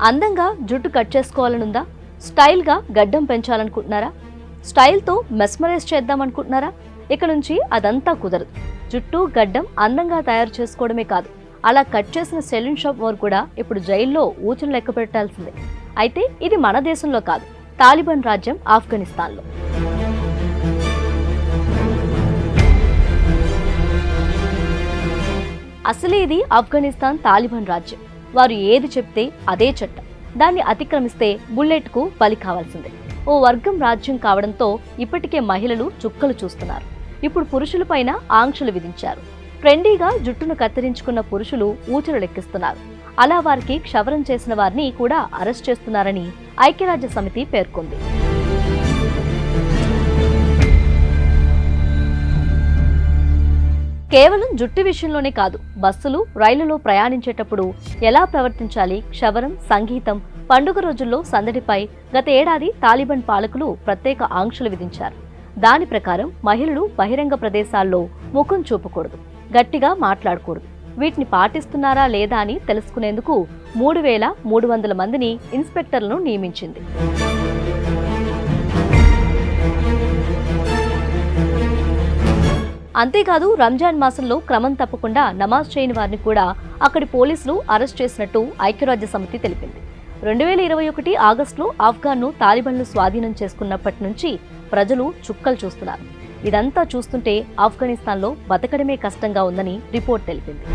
అందంగా జుట్టు కట్ చేసుకోవాలనుందా? స్టైల్గా గడ్డం పెంచాలనుకుంటున్నారా? స్టైల్తో మెస్మరైజ్ చేద్దామనుకుంటున్నారా? ఇక నుంచి అదంతా కుదరదు. జుట్టు గడ్డం అందంగా తయారు చేసుకోవడమే కాదు, అలా కట్ చేసిన సెలూన్ షాప్ వారు కూడా ఇప్పుడు జైల్లో ఊచలు లెక్క పెట్టాల్సిందే. అయితే ఇది మన దేశంలో కాదు, తాలిబాన్ రాజ్యం ఆఫ్ఘనిస్తాన్లో. అసలే ఇది ఆఫ్ఘనిస్తాన్ తాలిబాన్ రాజ్యం. వారు ఏది చెప్తే అదే చట్టం. దాన్ని అతిక్రమిస్తే బుల్లెట్కు బలి కావాల్సిందే. ఓ వర్గం రాజ్యం కావడంతో ఇప్పటికే మహిళలు చుక్కలు చూస్తున్నారు. ఇప్పుడు పురుషులపైన ఆంక్షలు విధించారు. ట్రెండీగా జుట్టును కత్తిరించుకున్న పురుషులు ఊచలు లెక్కిస్తున్నారు. అలా వారికి క్షవరం చేసిన వారిని కూడా అరెస్ట్ చేస్తున్నారని ఐక్యరాజ్య సమితి పేర్కొంది. కేవలం జుట్టు విషయంలోనే కాదు, బస్సులు, రైలులో ప్రయాణించేటప్పుడు ఎలా ప్రవర్తించాలి, క్షవరం, సంగీతం, పండుగ రోజుల్లో సందడిపై గత ఏడాది తాలిబాన్ పాలకులు ప్రత్యేక ఆంక్షలు విధించారు. దాని ప్రకారం మహిళలు బహిరంగ ప్రదేశాల్లో ముఖం చూపకూడదు, గట్టిగా మాట్లాడకూడదు. వీటిని పాటిస్తున్నారా లేదా అని తెలుసుకునేందుకు 3,300 మందిని ఇన్స్పెక్టర్లను నియమించింది. అంతేకాదు, రంజాన్ మాసంలో క్రమం తప్పకుండా నమాజ్ చేయని వారిని కూడా అక్కడి పోలీసులు అరెస్ట్ చేసినట్టు ఐక్యరాజ్య సమితి తెలిపింది. 2021 ఆగస్టులో ఆఫ్ఘన్ను తాలిబాన్లు స్వాధీనం చేసుకున్నప్పటి నుంచి ప్రజలు చుక్కలు చూస్తున్నారు. ఇదంతా చూస్తుంటే ఆఫ్ఘనిస్తాన్లో బతకడమే కష్టంగా ఉందని రిపోర్ట్ తెలిపింది.